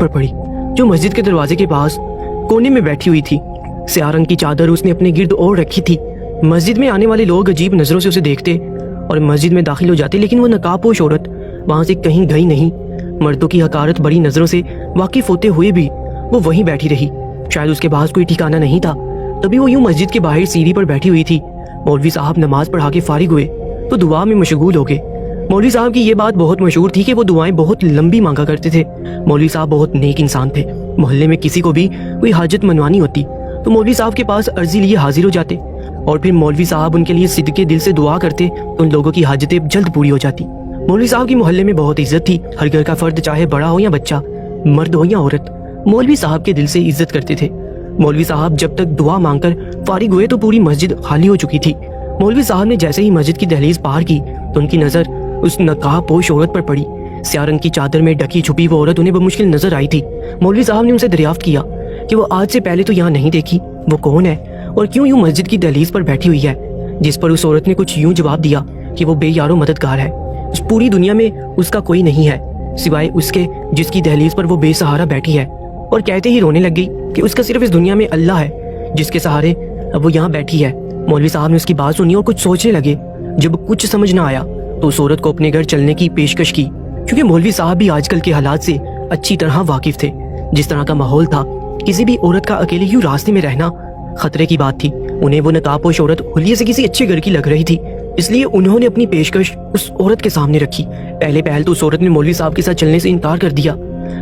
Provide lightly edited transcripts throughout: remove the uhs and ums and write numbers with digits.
पर पड़ी, जो मस्जिद के दरवाजे के पास कोने में बैठी हुई थी। स्याह रंग की चादर उसने अपने गिर्द ओढ़ रखी थी। मस्जिद में आने वाले लोग अजीब नजरों से उसे देखते और मस्जिद में दाखिल हो जाते, लेकिन वो नकाबपोश औरत वहां से कहीं गई नहीं। मर्दों की हकारत बड़ी नजरों से वाकिफ होते हुए भी वो वहीं बैठी रही। शायद उसके पास कोई ठिकाना नहीं था, तभी वो यूं मस्जिद के बाहर सीढ़ी पर बैठी हुई थी। मौलवी साहब नमाज पढ़ा के फारिग हुए तो दुआ में मशगूल हो गए। मौलवी साहब की ये बात बहुत मशहूर थी कि वो दुआएं बहुत लंबी मांगा करते थे। मौलवी साहब बहुत नेक इंसान थे। मोहल्ले में किसी को भी कोई हाजत मनवानी होती तो मौलवी साहब के पास अर्जी लिए हाजिर हो जाते और फिर मौलवी साहब उनके लिए सिद्के दिल से दुआ करते तो उन लोगों की हाजतें जल्द पूरी हो जाती। मौलवी साहब की मोहल्ले में बहुत इज्जत थी। हर घर का फर्द, चाहे बड़ा हो या बच्चा, मर्द हो या औरत, मौलवी साहब के दिल से इज्जत करते थे। मौलवी साहब जब तक दुआ मांगकर फारिग हुए तो पूरी मस्जिद खाली हो चुकी थी। मौलवी साहब ने जैसे ही मस्जिद की दहलीज पार की तो उनकी नजर उस नकाबपोश औरत पर पड़ी। स्याह रंग की चादर में ढकी छुपी वो औरत उन्हें बमुश्किल नजर आई थी। मौलवी साहब ने उनसे दरियाफ्त किया कि वो आज से पहले तो यहाँ नहीं देखी, वो कौन है और क्यों यूं मस्जिद की दहलीज पर बैठी हुई है। जिस पर उस औरत ने कुछ यूं जवाब दिया कि वो बेयारो मददगार है, उस पूरी दुनिया में उसका कोई नहीं है सिवाय उसके जिसकी दहलीज पर वो बेसहारा बैठी है। और कहते ही रोने लग गई कि उसका सिर्फ इस दुनिया में अल्लाह है जिसके सहारे अब वो यहाँ बैठी है। मौलवी साहब ने उसकी बात सुनी और कुछ सोचने लगे। जब कुछ समझ ना आया तो उस औरत को अपने घर चलने की पेशकश की, क्योंकि मौलवी साहब भी आजकल के हालात से अच्छी तरह वाकिफ थे। जिस तरह का माहौल था, किसी भी औरत का अकेले यूं रास्ते में रहना खतरे की बात थी। उन्हें वो नकाबपोश औरत हुलिये से किसी अच्छे घर की लग रही थी, इसलिए उन्होंने अपनी पेशकश उस औरत के सामने रखी। पहले पहल तो उस औरत ने मौलवी साहब के साथ चलने से इनकार कर दिया।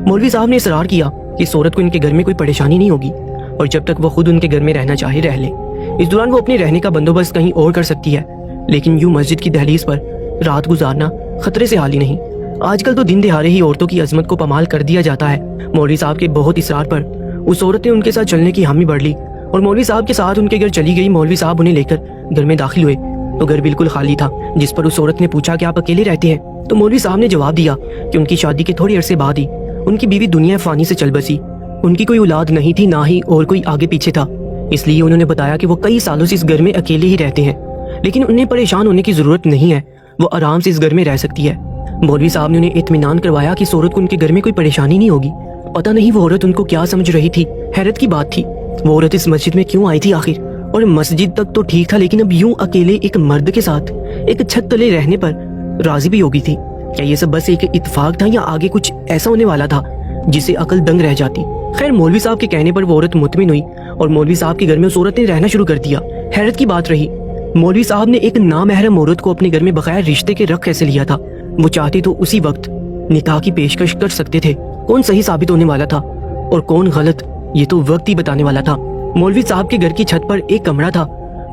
मौलवी साहब ने इसरार किया कि इस औरत को इनके घर में कोई परेशानी नहीं होगी और जब तक वो खुद उनके घर में रहना चाहे रह ले। इस दौरान वो अपने रहने का बंदोबस्त कहीं और कर सकती है, लेकिन यूं मस्जिद की दहलीज पर रात गुजारना खतरे से हाली नहीं। आजकल तो दिन दिहाड़े ही औरतों की अजमत को पमाल कर दिया जाता है। मौलवी साहब के बहुत इसरार पर उस औरत ने उनके साथ चलने की हामी बढ़ ली और मौलवी साहब के साथ उनके घर चली गई। मौलवी साहब उन्हें लेकर घर में दाखिल हुए तो घर बिल्कुल खाली था। जिस पर उस औरत ने पूछा कि आप अकेले रहते हैं, तो मौलवी साहब ने जवाब दिया कि उनकी शादी के थोड़ी अरसे बाद ही उनकी बीवी दुनिया फानी से चल बसी। उनकी कोई औलाद नहीं थी, ना ही और कोई आगे पीछे था। इसलिए उन्होंने बताया कि वो कई सालों से इस घर में अकेले ही रहते हैं, लेकिन उन्हें परेशान होने की जरूरत नहीं है, वो आराम से इस घर में रह सकती है। मौलवी साहब ने उन्हें इत्मीनान करवाया कि इस औरत को उनके घर में कोई परेशानी नहीं होगी। पता नहीं वो औरत उनको क्या समझ रही थी। हैरत की बात थी, वो औरत इस मस्जिद में क्यों आई थी आखिर? और मस्जिद तक तो ठीक था, लेकिन अब यूं अकेले एक मर्द के साथ एक छत तले रहने पर राजी भी होगी थी। क्या ये सब बस एक इत्तेफाक था या आगे कुछ ऐसा होने वाला था जिसे अकल दंग रह जाती? खैर, मौलवी साहब के कहने पर वो औरत मुतमिन हुई और मौलवी साहब के घर में उस औरत ने रहना शुरू कर दिया। हैरत की बात रही, मौलवी साहब ने एक नामहरम औरत को अपने घर में बगैर रिश्ते के रख कैसे लिया था? वो चाहते तो उसी वक्त निकाह की पेशकश कर सकते थे। कौन सही साबित होने वाला था और कौन गलत, ये तो वक्त ही बताने वाला था। मौलवी साहब के घर की छत पर एक कमरा था,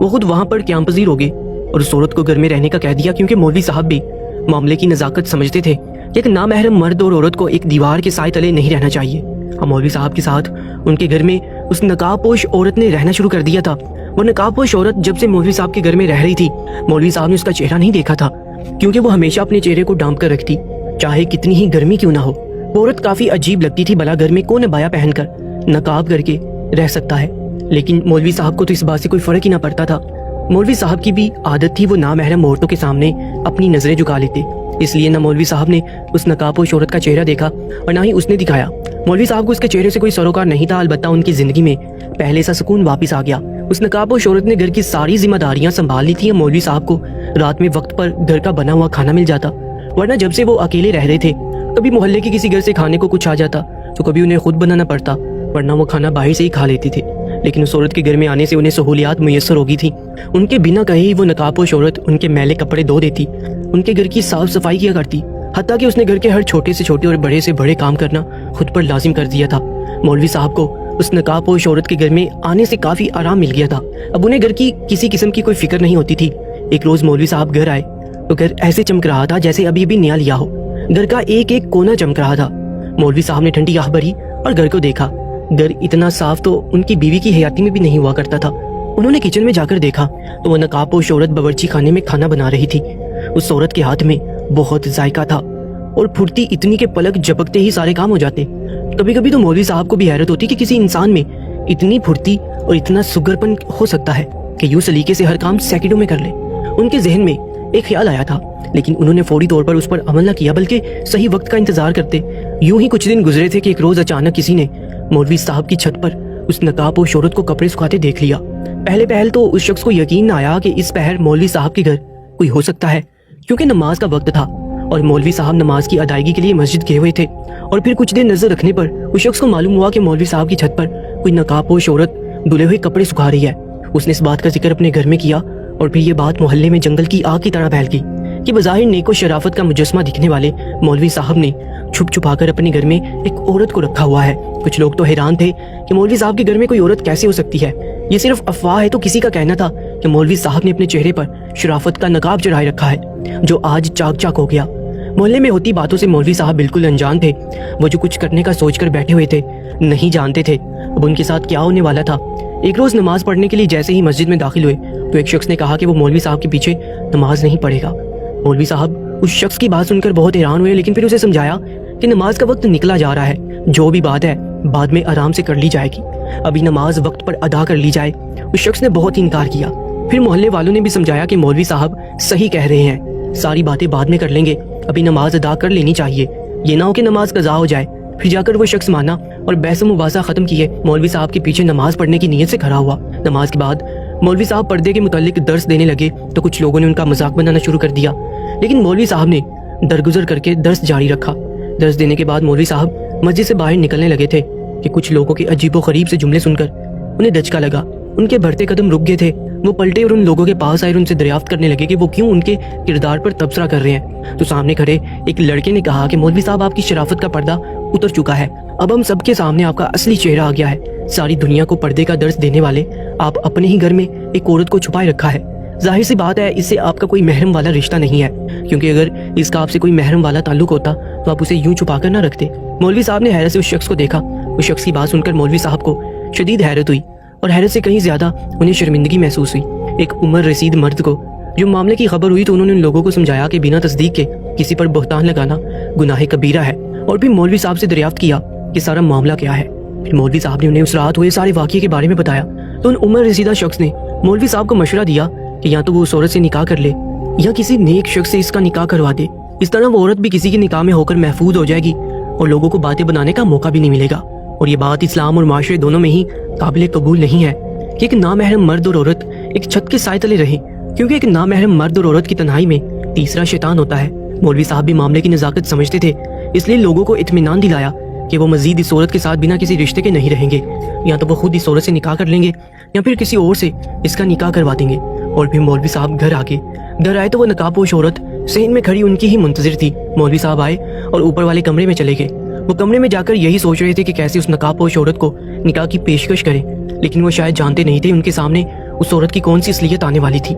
वो खुद वहां पर क़याम पज़ीर हो गए और उस औरत को घर में रहने का कह दिया, क्योंकि मौलवी साहब भी मामले की नजाकत समझते थे कि एक नामहरम मर्द और औरत को एक दीवार के साए तले नहीं रहना चाहिए। मौलवी साहब के साथ उनके घर में उस नकाबपोश औरत ने रहना शुरू कर दिया था। वो नकाबपोश औरत जब से मौलवी साहब के घर में रह रही थी, मौलवी साहब ने उसका चेहरा नहीं देखा था, क्योंकि वो हमेशा अपने चेहरे को ढांप कर रखती, चाहे कितनी ही गर्मी क्यों ना हो। वो औरत काफी अजीब लगती थी। भला घर में कौन अबाया पहनकर नकाब करके रह सकता है? लेकिन मौलवी साहब को तो इस बात से कोई फर्क ही ना पड़ता था। मौलवी साहब की भी आदत थी वो नामहरम औरतों के सामने अपनी नजरें झुका लेते, इसलिए ना मौलवी साहब ने उस नकाबपोश औरत का चेहरा देखा और ना ही उसने दिखाया। मौलवी साहब को उसके चेहरे से कोई सरोकार नहीं था, अलबत्ता उनकी जिंदगी में पहले सा सुकून वापस आ गया। उस नकाबपोश औरत ने घर की सारी जिम्मेदारियां संभाल ली थी। मौलवी साहब को रात में वक्त पर घर का बना हुआ खाना मिल जाता, वरना जब से वो अकेले रह रहे थे, कभी मोहल्ले के किसी घर से खाने को कुछ आ जाता तो कभी उन्हें खुद बनाना पड़ता, वरना वो खाना बाहर से ही खा लेते थे। लेकिन उस औरत के घर में आने से उन्हें सहूलियात मुयस्सर हो गई थी। उनके बिना कहे ही वो नकाबपोश औरत उनके मैले कपड़े धो देती, उनके घर की साफ सफाई किया करती, हत्ता कि उसने घर के हर छोटे से छोटे और बड़े से बड़े काम करना खुद पर लाजिम कर दिया था। मौलवी साहब को उस नकाबपोश औरत के घर में आने से काफी आराम मिल गया था। अब उन्हें घर की किसी किस्म की कोई फिक्र नहीं होती थी। एक रोज मौलवी साहब घर आए तो घर ऐसे चमक रहा था जैसे अभी अभी नया लिया हो। घर का एक एक कोना चमक रहा था। मौलवी साहब ने ठंडी आह भरी और घर को देखा। घर इतना साफ तो उनकी बीवी की हयाती में भी नहीं हुआ करता था। उन्होंने किचन में जाकर देखा तो वह नकाबपोश औरत बावर्ची खाने में खाना बना रही थी। उस औरत के हाथ में बहुत जायका था और फुर्ती इतनी के पलक झपकते ही सारे काम हो जाते। कभी कभी तो मौलवी साहब को भी हैरत होती कि किसी इंसान में इतनी फुर्ती और इतना सुगरपन हो सकता है कि यूं सलीके से हर काम सेकंडों में कर ले। उनके जहन में एक ख्याल आया था, लेकिन उन्होंने फौरी तौर पर उस पर अमल न किया, बल्कि सही वक्त का इंतजार करते यूं ही कुछ दिन गुजरे थे कि एक रोज अचानक किसी ने मौलवी साहब की छत पर उस नकाबपोश औरत को कपड़े सुखाते देख लिया। पहले तो उस शख्स को यकीन न आया कि इस पहर मौलवी साहब के घर कोई हो सकता है, क्योंकि नमाज का वक्त था और मौलवी साहब नमाज की अदायगी के लिए मस्जिद गए हुए थे। और फिर कुछ देर नजर रखने पर उस शख्स को मालूम हुआ कि मौलवी साहब की छत पर कोई नकाबपोश औरत धुले हुए कपड़े सुखा रही है। उसने इस बात का जिक्र अपने घर में किया और फिर ये बात मोहल्ले में जंगल की आग की तरह फैल गई कि बज़ाहिर नेक और शराफत का मुजस्मा दिखने वाले मौलवी साहब ने छुप छुपाकर अपने घर में एक औरत को रखा हुआ है। कुछ लोग तो हैरान थे कि मौलवी साहब के घर में कोई औरत कैसे हो सकती है। ये सिर्फ अफवाह है तो किसी का कहना था कि मौलवी साहब ने अपने चेहरे पर शराफत का नकाब चढ़ाए रखा है जो आज चाक चाक हो गया। मोहल्ले में होती बातों से मौलवी साहब बिल्कुल अनजान थे। वो जो कुछ करने का सोचकर बैठे हुए थे नहीं जानते थे अब उनके साथ क्या होने वाला था। एक रोज नमाज पढ़ने के लिए जैसे ही मस्जिद में दाखिल हुए तो एक शख्स ने कहा कि वो मौलवी साहब के पीछे नमाज नहीं पढ़ेगा। मौलवी साहब उस शख्स की बात सुनकर बहुत हैरान हुए, लेकिन फिर उसे समझाया कि नमाज का वक्त निकला जा रहा है, जो भी बात है बाद में आराम से कर ली जाएगी, अभी नमाज वक्त पर अदा कर ली जाए। उस शख्स ने बहुत ही इनकार किया। फिर मोहल्ले वालों ने भी समझाया कि मौलवी साहब सही कह रहे हैं, सारी बातें बाद में कर लेंगे, अभी नमाज अदा कर लेनी चाहिए, ये ना हो कि नमाज कज़ा हो जाए। फिर जाकर वो शख्स माना और बहस मुबासा खत्म किए मौलवी साहब के पीछे नमाज पढ़ने की नीयत से खड़ा हुआ। नमाज के बाद मौलवी साहब पर्दे के मुतालिक दर्स देने लगे तो कुछ लोगों ने उनका मजाक बनाना शुरू कर दिया, लेकिन मौलवी साहब ने दरगुजर करके दर्स जारी रखा। दर्स देने के बाद मौलवी साहब मस्जिद से बाहर निकलने लगे थे कि कुछ लोगों के अजीबो गरीब से जुमले सुनकर उन्हें दचका लगा। उनके बढ़ते कदम रुक गए थे। वो पलटे और उन लोगों के पास आए और उनसे दरियाफ्त करने लगे कि वो क्यों उनके किरदार पर तबसरा कर रहे हैं। तो सामने खड़े एक लड़के ने कहा कि मौलवी साहब आपकी शराफत का पर्दा उतर चुका है, अब हम सबके सामने आपका असली चेहरा आ गया है। सारी दुनिया को पर्दे का दर्स देने वाले आप अपने ही घर में एक औरत को छुपाए रखा है। जाहिर सी बात है इससे आपका कोई महरम वाला रिश्ता नहीं है, क्योंकि अगर इसका आपसे कोई महरम वाला ताल्लुक होता तो आप उसे यूं छुपा कर ना रखते। मौलवी साहब ने हैरत से उस शख्स को देखा। उस शख्स की बात सुनकर मौलवी साहब को शदीद हैरत हुई और हैरत से कहीं ज्यादा उन्हें शर्मिंदगी महसूस हुई। एक उम्र रसीद मर्द को जो मामले की खबर हुई तो उन्होंने उन लोगों को समझाया कि बिना तस्दीक के किसी पर बहतान लगाना गुनाह कबीरा है, और फिर मौलवी साहब से दरियाफ्त किया कि सारा मामला क्या है। फिर मौलवी साहब ने उन्हें उस रात हुए सारे वाक़ये के बारे में बताया तो उन उम्र रसीदा शख्स ने मौलवी साहब को मशवरा दिया कि या तो वो उस औरत से निकाह कर ले या किसी नेक शख्स से इसका निकाह करवा दे। इस तरह वो औरत भी किसी के निकाह में होकर महफूज हो जाएगी और लोगों को बातें बनाने का मौका भी नहीं मिलेगा। और ये बात इस्लाम और माशरे दोनों में ही काबिल कबूल नहीं है कि एक नामहरम मर्द और औरत एक छत के साए तले रहे, क्योंकि एक नामहरम मर्द और औरत की तन्हाई में तीसरा शैतान होता है। मौलवी साहब भी मामले की नजाकत समझते थे, इसलिए लोगों को इत्मीनान दिलाया कि वो मजीद इस औरत के साथ बिना किसी रिश्ते के नहीं रहेंगे, या तो वो खुद इस औरत से निकाह कर लेंगे या फिर किसी और से इसका निकाह करवा देंगे। और फिर मौलवी साहब घर आए तो वो नकाबपोश औरत सहन में खड़ी उनकी ही मुंतजिर थी। मौलवी साहब आए और ऊपर वाले कमरे में चले गए। वो कमरे में जाकर यही सोच रहे थे कि कैसे उस नकाबपोश औरत को निकाह की पेशकश करें, लेकिन वो शायद जानते नहीं थे उनके सामने उस औरत की कौन सी असलियत आने वाली थी।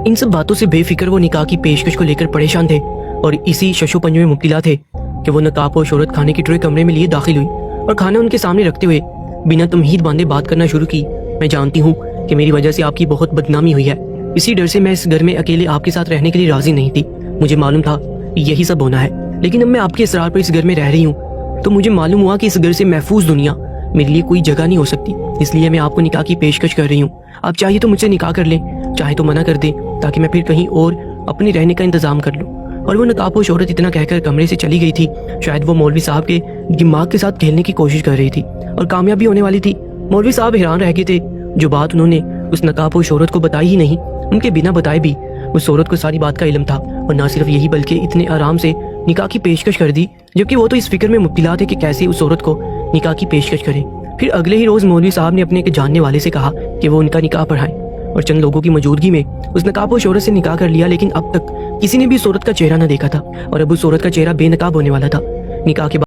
इन सब बातों से बेफिक्र वो निकाह की पेशकश को लेकर परेशान थे और इसी शशोपंज में मुब्तला थे कि वो नकाबपोश औरत खाने की ट्रे कमरे में लिए दाखिल हुई और खाना उनके सामने रखते हुए बिना तमहीद बांधे बात करना शुरू की। मैं जानती हूँ कि मेरी वजह से आपकी बहुत बदनामी हुई है, इसी डर से मैं इस घर में अकेले आपके साथ रहने के लिए राजी नहीं थी। मुझे मालूम था यही सब होना है, लेकिन अब मैं आपके इसरार पर इस घर में रह रही हूँ तो मुझे मालूम हुआ कि इस घर से महफूज दुनिया मेरे लिए कोई जगह नहीं हो सकती, इसलिए मैं आपको निकाह की पेशकश कर रही हूँ। आप चाहिए तो मुझसे निकाह कर लें, चाहे तो मना कर दें, ताकि मैं फिर कहीं और अपने रहने का इंतजाम कर लूँ। और वो नकाबपोश औरत इतना कहकर कमरे से चली गई थी। शायद वो मौलवी साहब के दिमाग के साथ खेलने की कोशिश कर रही थी और कामयाब भी होने वाली थी। मौलवी साहब हैरान रह गए थे। जो बात उन्होंने उस नकाबपोश औरत को बताई ही नहीं, उनके बिना बताए भी उस औरत को सारी बात का इल्म था, और ना सिर्फ यही बल्कि इतने आराम से निकाह की पेशकश कर दी, जबकि वो तो इस फिक्र में मुब्तला थे कि कैसे उस औरत को निकाह की पेशकश करें। फिर अगले ही रोज मौलवी साहब ने अपने एक जानने वाले से कहा कि वो उनका निकाह पढ़ाएं, और चंद लोगों की मौजूदगी में उस नकाबपोश औरत से निकाह कर लिया। लेकिन अब तक किसी ने भी उस औरत का चेहरा न देखा था और अब उस औरत का चेहरा बेनकाब होने वाला था। निकाह के